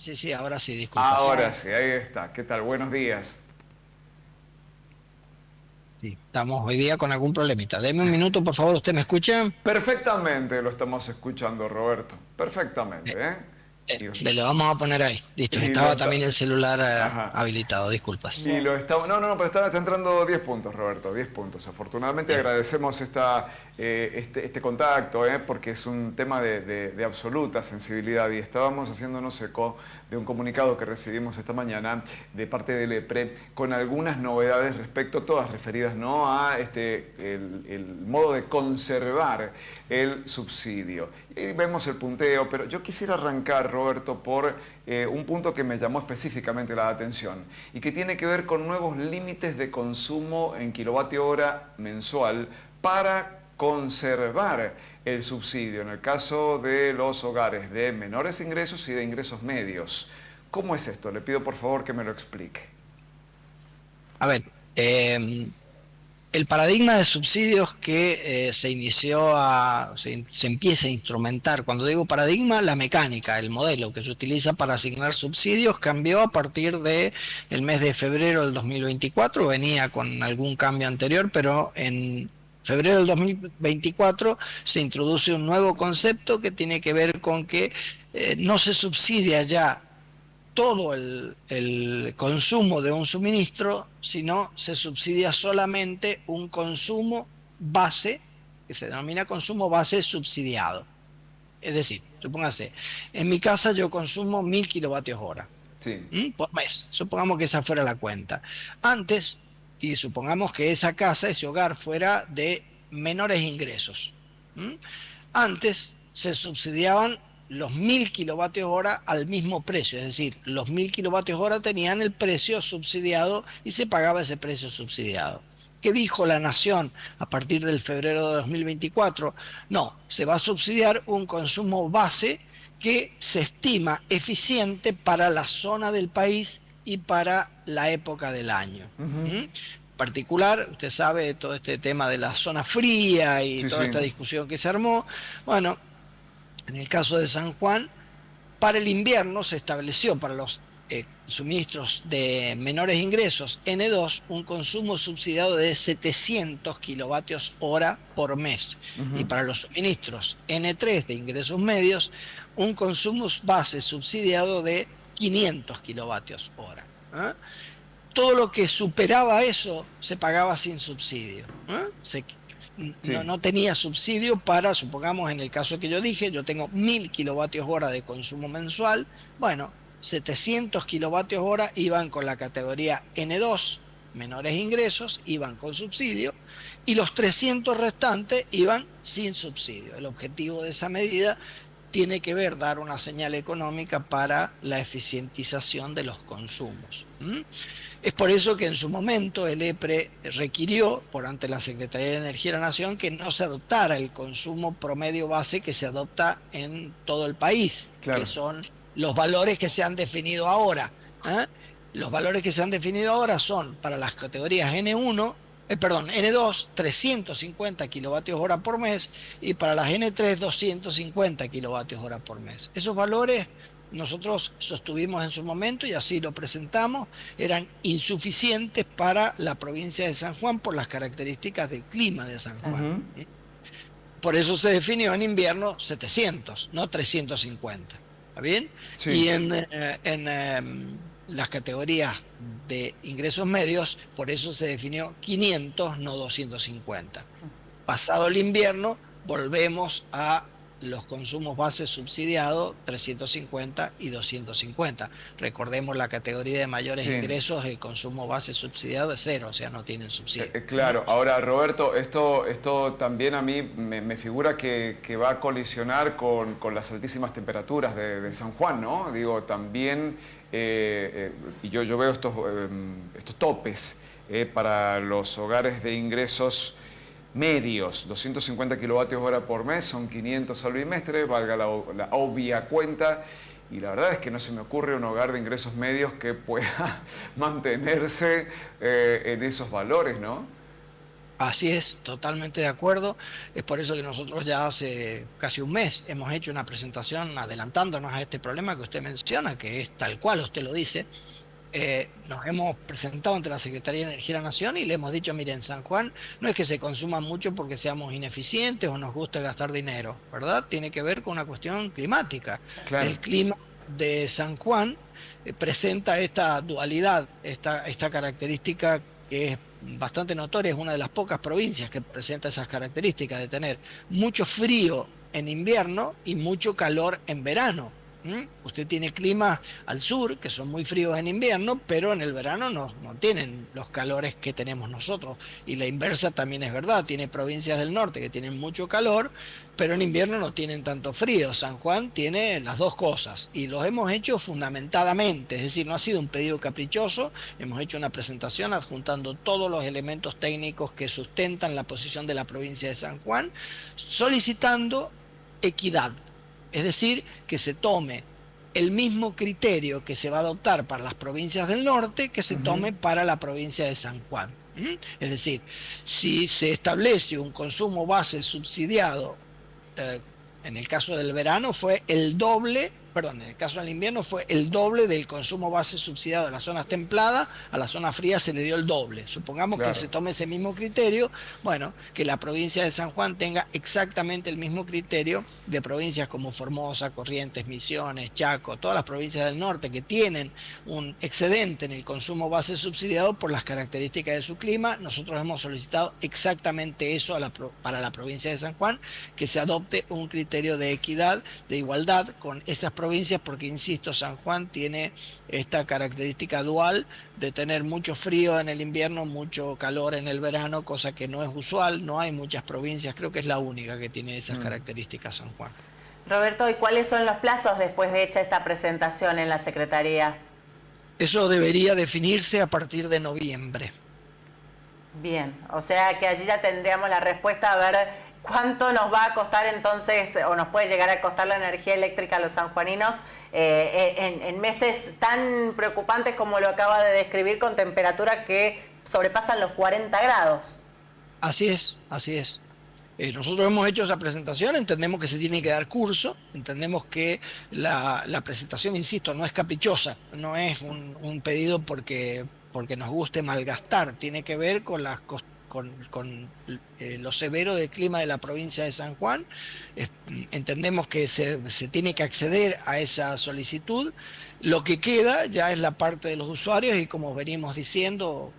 Sí, sí, ahora sí, disculpas. Ahora sí, ahí está. ¿Qué tal? Buenos días. Sí, estamos hoy día con algún problemita. Deme un minuto, por favor, ¿usted me escucha? Perfectamente lo estamos escuchando, Roberto. Perfectamente, ¿eh? Y, Le vamos a poner ahí. Listo, y lo estaba está... también el celular Ajá. habilitado, disculpas. Y lo estamos... No, no, no, pero está entrando 10 puntos, Roberto, 10 puntos. Afortunadamente Bien. agradecemos este contacto, porque es un tema de absoluta sensibilidad y estábamos haciéndonos eco de un comunicado que recibimos esta mañana de parte del EPRE con algunas novedades respecto, todas referidas, ¿no?, a el modo de conservar el subsidio. Y vemos el punteo, pero yo quisiera arrancar, Roberto, por un punto que me llamó específicamente la atención y que tiene que ver con nuevos límites de consumo en kilovatio hora mensual para conservar el subsidio en el caso de los hogares de menores ingresos y de ingresos medios. ¿Cómo es esto? Le pido por favor que me lo explique. A ver, el paradigma de subsidios que se empieza a instrumentar, cuando digo paradigma, la mecánica, el modelo que se utiliza para asignar subsidios cambió a partir de el mes de febrero del 2024, venía con algún cambio anterior, pero en febrero del 2024 se introduce un nuevo concepto que tiene que ver con que no se subsidia ya todo el consumo de un suministro, sino se subsidia solamente un consumo base, que se denomina consumo base subsidiado. Es decir, supóngase, en mi casa yo consumo 1000 kWh Sí. por mes. Supongamos que esa fuera la cuenta. Antes, y supongamos que esa casa, ese hogar fuera de menores ingresos. ¿Mm? Antes se subsidiaban los 1000 kWh al mismo precio, es decir, los 1000 kWh tenían el precio subsidiado y se pagaba ese precio subsidiado. ¿Qué dijo la Nación a partir del febrero de 2024? No, se va a subsidiar un consumo base que se estima eficiente para la zona del país y para la época del año. ¿Mm? Particular, usted sabe todo este tema de la zona fría y Sí, toda sí. esta discusión que se armó. Bueno, en el caso de San Juan, para el invierno se estableció para los suministros de menores ingresos N2 un consumo subsidiado de 700 kilovatios hora por mes y para los suministros N3 de ingresos medios un consumo base subsidiado de 500 kilovatios hora. ¿Eh? Todo lo que superaba eso se pagaba sin subsidio. ¿Eh? Sí. No tenía subsidio para, supongamos en el caso que yo dije, yo tengo 1000 kWh de consumo mensual, bueno, 700 kilovatios hora iban con la categoría N2, menores ingresos, iban con subsidio, y los 300 restantes iban sin subsidio. El objetivo de esa medida tiene que ver dar una señal económica para la eficientización de los consumos. ¿Mm? Es por eso que en su momento el EPRE requirió, por ante la Secretaría de Energía de la Nación, que no se adoptara el consumo promedio base que se adopta en todo el país, que Claro. son los valores que se han definido ahora. ¿Eh? Los valores que se han definido ahora son para las categorías N1, perdón, N2, 350 kilovatios hora por mes y para las N3, 250 kilovatios hora por mes. Esos valores nosotros sostuvimos en su momento y así lo presentamos, eran insuficientes para la provincia de San Juan por las características del clima de San Juan. Por eso se definió en invierno 700, no 350. ¿Está bien? Sí. Y las categorías de ingresos medios, por eso se definió 500, no 250. Pasado el invierno, volvemos a los consumos base subsidiados 350 y 250. Recordemos la categoría de mayores Sí. ingresos, el consumo base subsidiado es cero, o sea, no tienen subsidio. Claro, ahora Roberto, esto también a mí me figura que va a colisionar con las altísimas temperaturas de San Juan, ¿no? Digo, también, y yo veo estos topes para los hogares de ingresos medios, 250 kilovatios hora por mes, son 500 al bimestre, valga la obvia cuenta. Y la verdad es que no se me ocurre un hogar de ingresos medios que pueda mantenerse en esos valores, ¿no? Así es, totalmente de acuerdo. Es por eso que nosotros ya hace casi un mes hemos hecho una presentación adelantándonos a este problema que usted menciona, que es tal cual usted lo dice. Nos hemos presentado ante la Secretaría de Energía de la Nación y le hemos dicho, miren, San Juan no es que se consuma mucho porque seamos ineficientes o nos guste gastar dinero, ¿verdad? Tiene que ver con una cuestión climática. Claro. El clima de San Juan presenta esta dualidad, esta característica que es bastante notoria, es una de las pocas provincias que presenta esas características de tener mucho frío en invierno y mucho calor en verano. Usted tiene climas al sur que son muy fríos en invierno, pero en el verano no tienen los calores que tenemos nosotros. Y la inversa también es verdad, tiene provincias del norte que tienen mucho calor, pero en invierno no tienen tanto frío. San Juan tiene las dos cosas y los hemos hecho fundamentadamente, es decir, no ha sido un pedido caprichoso, hemos hecho una presentación adjuntando todos los elementos técnicos que sustentan la posición de la provincia de San Juan, solicitando equidad. Es decir, que se tome el mismo criterio que se va a adoptar para las provincias del norte que se Ujú. tome para la provincia de San Juan. Es decir, si se establece un consumo base subsidiado, eh, en el caso del verano fue el doble, perdón, en el caso del invierno fue el doble del consumo base subsidiado de las zonas templadas, a la zona fría se le dio el doble. Supongamos que Claro. se tome ese mismo criterio, bueno, que la provincia de San Juan tenga exactamente el mismo criterio de provincias como Formosa, Corrientes, Misiones, Chaco, todas las provincias del norte que tienen un excedente en el consumo base subsidiado por las características de su clima. Nosotros hemos solicitado exactamente eso para la provincia de San Juan, que se adopte un criterio de equidad, de igualdad con esas provincias, porque, insisto, San Juan tiene esta característica dual de tener mucho frío en el invierno, mucho calor en el verano, cosa que no es usual, no hay muchas provincias, creo que es la única que tiene esas Mm. características San Juan. Roberto, ¿y cuáles son los plazos después de hecha esta presentación en la Secretaría? Eso debería definirse a partir de noviembre. Bien, o sea que allí ya tendríamos la respuesta a ver cuánto nos va a costar entonces, o nos puede llegar a costar la energía eléctrica a los sanjuaninos en meses tan preocupantes como lo acaba de describir, con temperaturas que sobrepasan los 40 grados. Así es, así es. Nosotros hemos hecho esa presentación, entendemos que se tiene que dar curso, entendemos que la presentación, insisto, no es caprichosa, no es un pedido porque nos guste malgastar, tiene que ver con lo severo del clima de la provincia de San Juan. Entendemos que se tiene que acceder a esa solicitud. Lo que queda ya es la parte de los usuarios y, como venimos diciendo,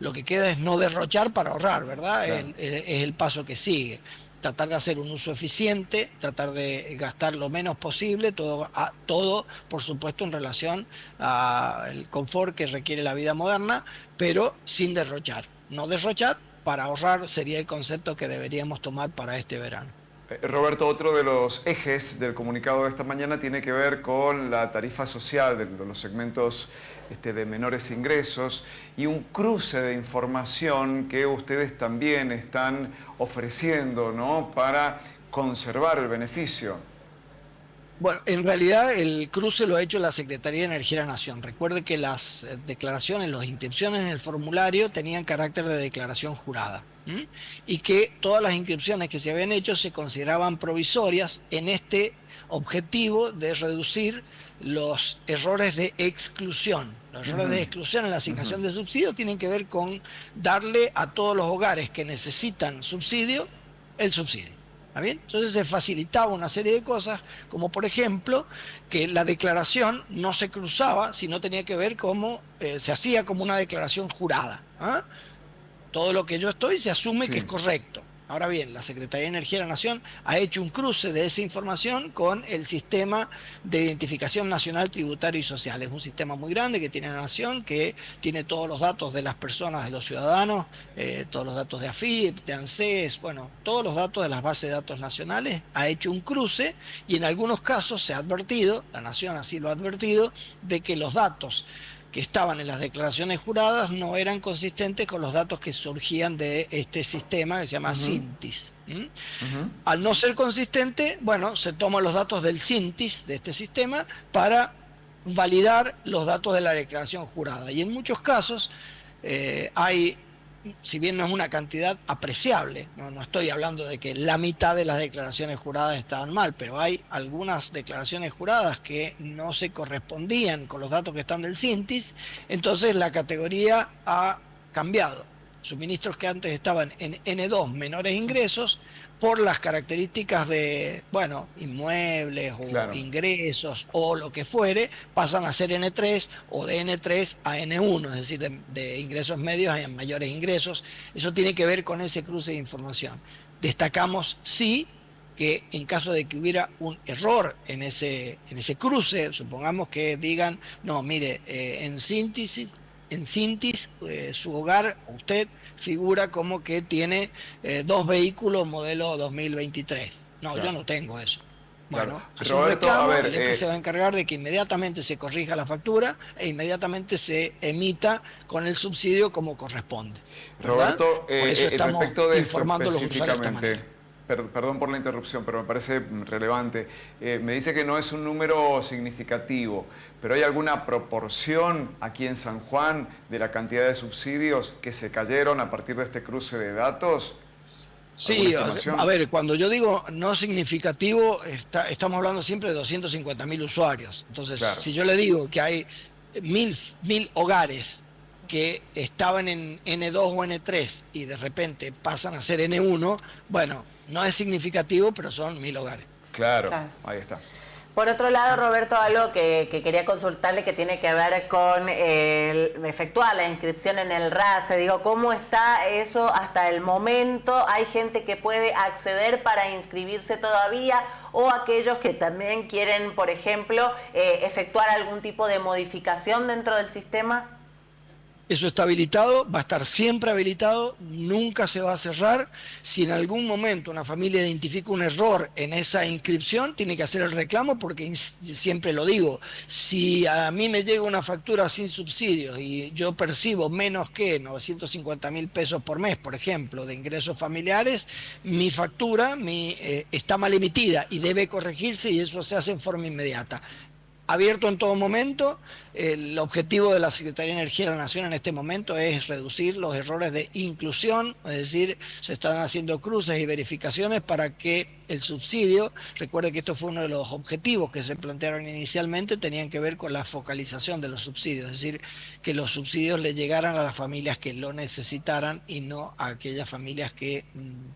lo que queda es no derrochar para ahorrar, ¿verdad? Claro. Es el paso que sigue. Tratar de hacer un uso eficiente, tratar de gastar lo menos posible, todo por supuesto en relación al confort que requiere la vida moderna, pero sin derrochar. No derrochar para ahorrar sería el concepto que deberíamos tomar para este verano. Roberto, otro de los ejes del comunicado de esta mañana tiene que ver con la tarifa social de los segmentos de menores ingresos y un cruce de información que ustedes también están ofreciendo, ¿no?, para conservar el beneficio. Bueno, en realidad el cruce lo ha hecho la Secretaría de Energía de la Nación. Recuerde que las declaraciones, las inscripciones en el formulario tenían carácter de declaración jurada. Y que todas las inscripciones que se habían hecho se consideraban provisorias en este objetivo de reducir los errores de exclusión. Los errores de exclusión en la asignación de subsidio tienen que ver con darle a todos los hogares que necesitan subsidio el subsidio. ¿Está bien? Entonces se facilitaba una serie de cosas, como por ejemplo que la declaración no se cruzaba, sino tenía que ver cómo se hacía como una declaración jurada. ¿Ah? Todo lo que yo estoy se asume que es Sí. correcto. Ahora bien, la Secretaría de Energía de la Nación ha hecho un cruce de esa información con el Sistema de Identificación Nacional Tributario y Social. Es un sistema muy grande que tiene la Nación, que tiene todos los datos de las personas, de los ciudadanos, todos los datos de AFIP, de ANSES, bueno, todos los datos de las bases de datos nacionales. Ha hecho un cruce y en algunos casos se ha advertido, la Nación así lo ha advertido, de que los datos que estaban en las declaraciones juradas no eran consistentes con los datos que surgían de este sistema que se llama SINTIS. Ujú. Al no ser consistente, bueno, se toman los datos del SINTIS, de este sistema, para validar los datos de la declaración jurada. Y en muchos casos hay si bien no es una cantidad apreciable, no estoy hablando de que la mitad de las declaraciones juradas estaban mal, pero hay algunas declaraciones juradas que no se correspondían con los datos que están del CINTIS, entonces la categoría ha cambiado. Suministros que antes estaban en N2, menores ingresos, por las características de, bueno, inmuebles o Claro. ingresos o lo que fuere, pasan a ser N3 o de N3 a N1, es decir, de ingresos medios a mayores ingresos. Eso tiene que ver con ese cruce de información. Destacamos, sí, que en caso de que hubiera un error en ese cruce, supongamos que digan, no, mire, en síntesis, su hogar, usted figura como que tiene 2 vehículos modelo 2023. No, Claro. yo no tengo eso. Claro. Bueno, hace un Roberto, reclamo, a ver, el EPRE se va a encargar de que inmediatamente se corrija la factura e inmediatamente se emita con el subsidio como corresponde, ¿verdad? Roberto, Por eso estamos respecto de esto informando a los usuarios de esta específicamente, manera. perdón por la interrupción, pero me parece relevante. Me dice que no es un número significativo, pero ¿hay alguna proporción aquí en San Juan de la cantidad de subsidios que se cayeron a partir de este cruce de datos? ¿Alguna Sí, estimación? a ver, cuando yo digo no significativo, estamos hablando siempre de 250.000 usuarios. Entonces, Claro. si yo le digo que hay mil hogares que estaban en N2 o N3 y de repente pasan a ser N1, bueno, no es significativo, pero son 1.000 hogares. Claro, Claro. ahí está. Por otro lado, Roberto, algo que quería consultarle que tiene que ver con efectuar la inscripción en el RASE. Digo, ¿cómo está eso hasta el momento? ¿Hay gente que puede acceder para inscribirse todavía? ¿O aquellos que también quieren, por ejemplo, efectuar algún tipo de modificación dentro del sistema? Eso está habilitado, va a estar siempre habilitado, nunca se va a cerrar. Si en algún momento una familia identifica un error en esa inscripción, tiene que hacer el reclamo porque siempre lo digo, si a mí me llega una factura sin subsidios y yo percibo menos que 950.000 pesos por mes, por ejemplo, de ingresos familiares, mi factura está mal emitida y debe corregirse y eso se hace en forma inmediata. Abierto en todo momento. El objetivo de la Secretaría de Energía de la Nación en este momento es reducir los errores de inclusión, es decir, se están haciendo cruces y verificaciones para que el subsidio, recuerde que esto fue uno de los objetivos que se plantearon inicialmente, tenían que ver con la focalización de los subsidios, es decir, que los subsidios le llegaran a las familias que lo necesitaran y no a aquellas familias que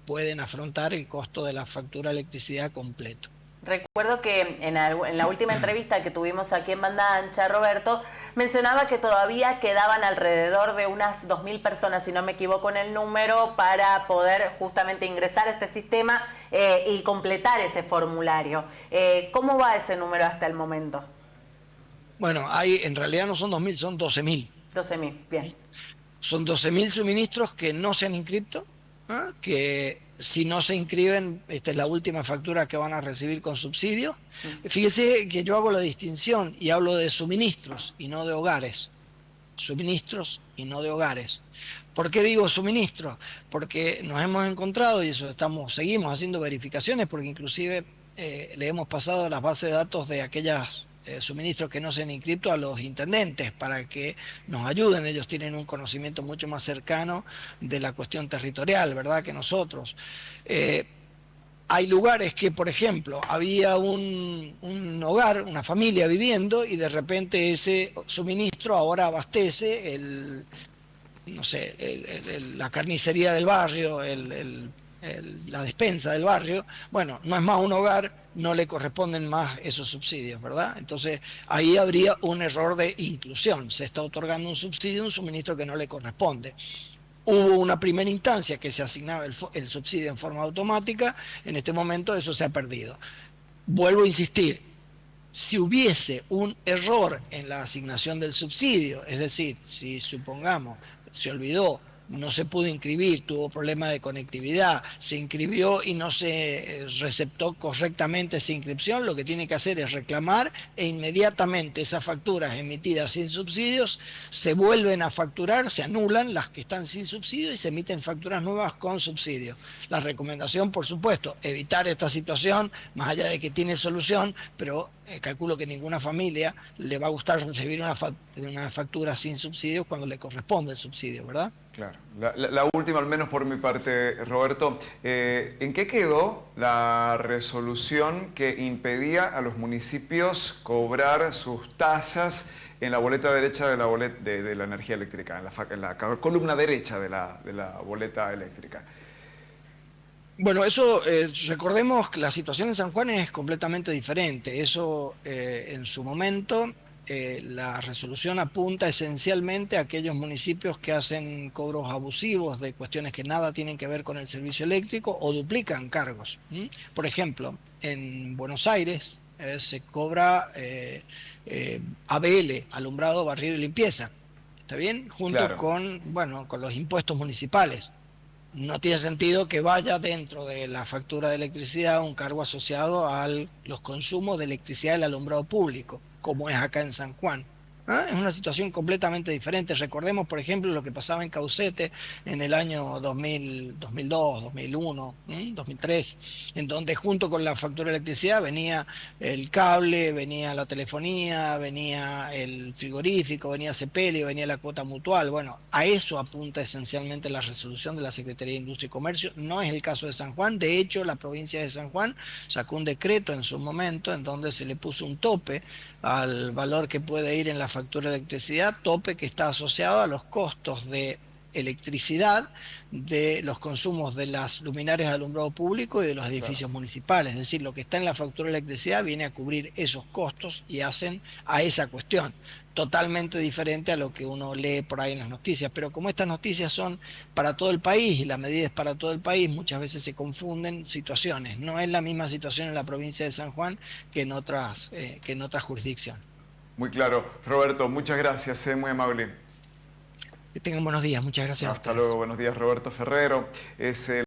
pueden afrontar el costo de la factura de electricidad completo. Recuerdo que en la última entrevista que tuvimos aquí en Banda Ancha, Roberto, mencionaba que todavía quedaban alrededor de unas 2.000 personas, si no me equivoco en el número, para poder justamente ingresar a este sistema y completar ese formulario. ¿Cómo va ese número hasta el momento? Bueno, en realidad no son 2.000, son 12.000. 12.000, bien. Son 12.000 suministros que no se han inscrito, que si no se inscriben, esta es la última factura que van a recibir con subsidio. Fíjese que yo hago la distinción y hablo de suministros y no de hogares. Suministros y no de hogares. ¿Por qué digo suministros? Porque nos hemos encontrado, y eso seguimos haciendo verificaciones, porque inclusive le hemos pasado las bases de datos de aquellas suministros que no se han inscrito a los intendentes para que nos ayuden. Ellos tienen un conocimiento mucho más cercano de la cuestión territorial, ¿verdad?, que nosotros. Hay lugares que, por ejemplo, había un hogar, una familia viviendo y de repente ese suministro ahora abastece no sé, la carnicería del barrio, la despensa del barrio. Bueno, no es más un hogar, no le corresponden más esos subsidios, ¿verdad? Entonces ahí habría un error de inclusión. Se está otorgando un subsidio, un suministro que no le corresponde. Hubo una primera instancia que se asignaba el subsidio en forma automática, en este momento eso se ha perdido. Vuelvo a insistir, si hubiese un error en la asignación del subsidio, es decir, si supongamos se olvidó, no se pudo inscribir, tuvo problemas de conectividad, se inscribió y no se receptó correctamente esa inscripción, lo que tiene que hacer es reclamar e inmediatamente esas facturas emitidas sin subsidios se vuelven a facturar, se anulan las que están sin subsidio y se emiten facturas nuevas con subsidio. La recomendación, por supuesto, evitar esta situación, más allá de que tiene solución, pero calculo que ninguna familia le va a gustar recibir una factura sin subsidios cuando le corresponde el subsidio, ¿verdad? Claro. La última, al menos por mi parte, Roberto. ¿En qué quedó la resolución que impedía a los municipios cobrar sus tasas en la boleta derecha de la energía eléctrica, en la columna derecha de la boleta eléctrica? Bueno, eso, recordemos que la situación en San Juan es completamente diferente. Eso, en su momento, la resolución apunta esencialmente a aquellos municipios que hacen cobros abusivos de cuestiones que nada tienen que ver con el servicio eléctrico o duplican cargos. ¿M? Por ejemplo, en Buenos Aires se cobra ABL, alumbrado, barrido y limpieza. ¿Está bien? Junto Claro. con, bueno, con los impuestos municipales. No tiene sentido que vaya dentro de la factura de electricidad un cargo asociado a los consumos de electricidad del alumbrado público, como es acá en San Juan. ¿Ah? Es una situación completamente diferente. Recordemos, por ejemplo, lo que pasaba en Caucete en el año 2000, 2002, 2001, 2003, en donde junto con la factura de electricidad venía el cable, venía la telefonía, venía el frigorífico, venía Cepelio, venía la cuota mutual. Bueno, a eso apunta esencialmente la resolución de la Secretaría de Industria y Comercio. No es el caso de San Juan. De hecho, la provincia de San Juan sacó un decreto en su momento en donde se le puso un tope al valor que puede ir en la factura de electricidad, tope que está asociado a los costos de electricidad, de los consumos de las luminarias de alumbrado público y de los Claro. edificios municipales. Es decir, lo que está en la factura de electricidad viene a cubrir esos costos y hacen a esa cuestión. Totalmente diferente a lo que uno lee por ahí en las noticias. Pero como estas noticias son para todo el país y la medida es para todo el país, muchas veces se confunden situaciones. No es la misma situación en la provincia de San Juan que en otras jurisdicciones. Muy claro. Roberto, muchas gracias, muy amable. Que tengan buenos días. Muchas gracias a Hasta luego, ustedes. buenos días, Roberto Ferrero. Es